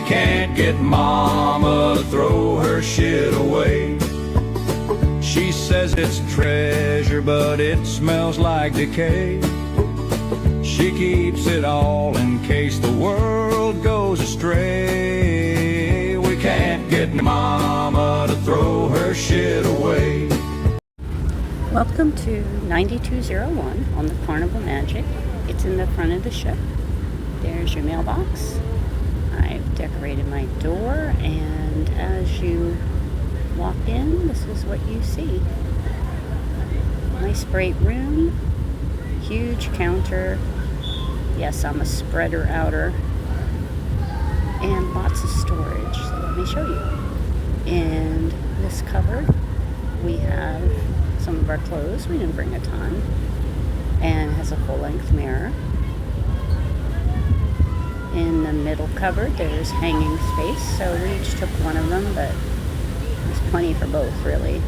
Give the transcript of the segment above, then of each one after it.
can't get Mama to throw her shit away. She says it's treasure, but it smells like decay. She keeps it all in case the world goes astray. We can't get Mama to throw her shit away. Welcome to 9201 on the Carnival Magic. It's in the front of the ship. There's your mailbox. I've decorated my door, and as you walk in, this is what you see. Nice bright room, huge counter. Yes, I'm a spreader outer, and lots of storage. So let me show you. In this cupboard, we have some of our clothes. We didn't bring a ton, and it has a full-length mirror. In the middle cupboard, there's hanging space, so we each took one of them, but there's plenty for both, really.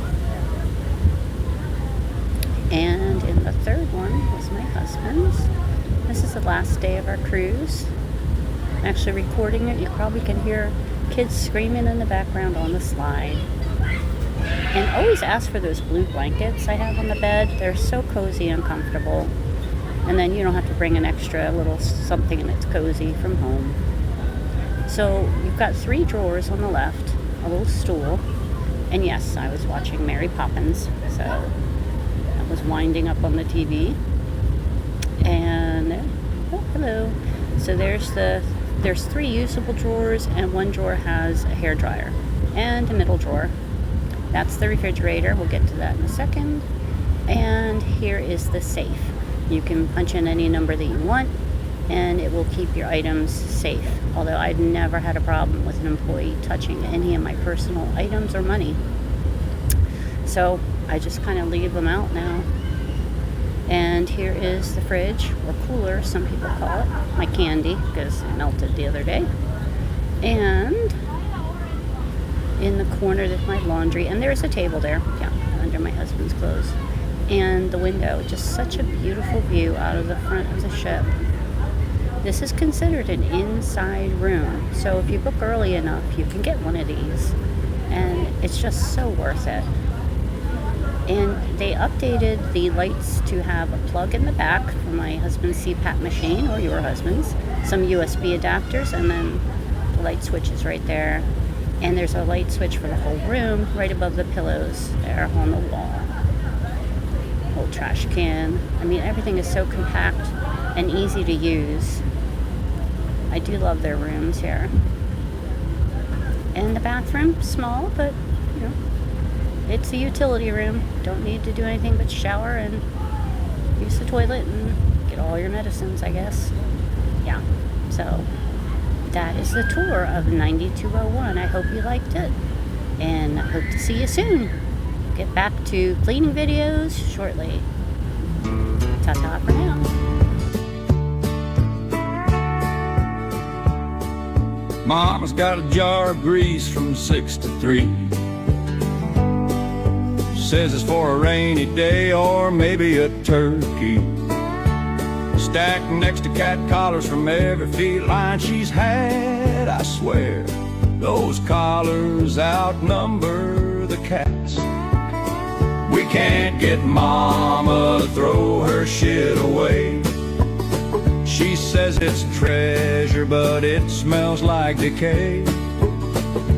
And in the third one was my husband's. This is the last day of our cruise. I'm actually recording it. You probably can hear kids screaming in the background on the slide. And always ask for those blue blankets I have on the bed. They're so cozy and comfortable. And then you don't have to bring an extra little something that's cozy from home. So you've got 3 drawers on the left, a little stool, and yes, I was watching Mary Poppins, so I was winding up on the TV. And oh, hello. So there's 3 usable drawers, and 1 drawer has a hair dryer, and a middle drawer. That's the refrigerator. We'll get to that in a second. And here is the safe. You can punch in any number that you want, and it will keep your items safe. Although I've never had a problem with an employee touching any of my personal items or money. So I just kind of leave them out now. And here is the fridge, or cooler, some people call it. My candy, because it melted the other day. And in the corner, there's my laundry, and there's a table there, yeah, under my husband's clothes. And the window, just such a beautiful view out of the front of the ship. This is considered an inside room, so if you book early enough, you can get one of these, and it's just so worth it. And they updated the lights to have a plug in the back for my husband's CPAP machine, or your husband's, some USB adapters, and then the light switch is right there. And there's a light switch for the whole room right above the pillows there on the wall. Whole trash can. I mean, everything is so compact and easy to use. I do love their rooms here. And the bathroom, small, but you know, it's a utility room. Don't need to do anything but shower and use the toilet and get all your medicines, I guess. Yeah, so that is the tour of 9201. I hope you liked it, and I hope to see you soon. Get back to cleaning videos shortly. Ta-ta for now. Mama's got a jar of grease from 6 to 3. Says it's for a rainy day or maybe a turkey. Stacked next to cat collars from every feline she's had. I swear those collars outnumber the cats. We can't get Mama to throw her shit away. She says it's treasure, but it smells like decay.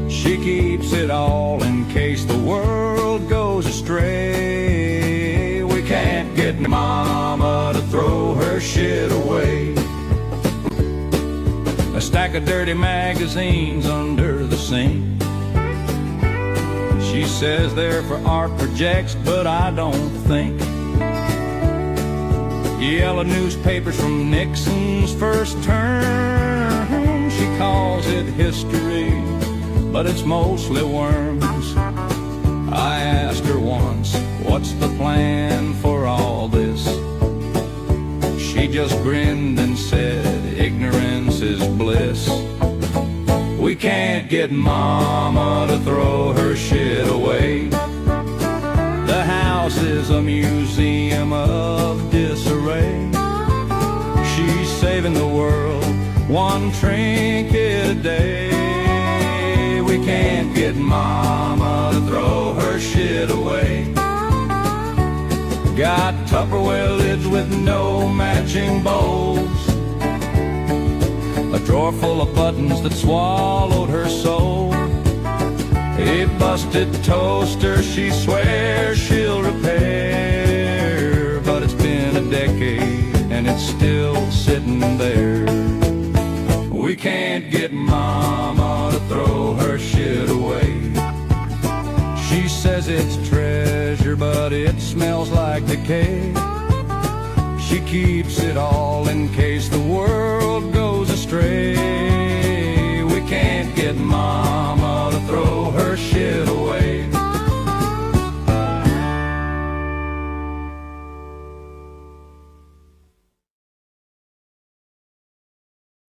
She keeps it all in case the world goes astray. We can't get Mama to throw her shit away. A stack of dirty magazines under the sink. She says they're for art projects, but I don't think. Yellow newspapers from Nixon's first term. She calls it history, but it's mostly worms. I asked her once, what's the plan for all this? She just grinned and said, ignorance is bliss. We can't get Mama to throw her shit away. The house is a museum of disarray. She's saving the world one trinket a day. lids with no matching bows, a drawer full of buttons that swallowed her soul, a busted toaster she swears she'll repair, but it's been a decade and it's still sitting there. We can't get Mama to throw her shit away. She says it's treasure, but it smells like decay. She keeps it all in case the world goes astray.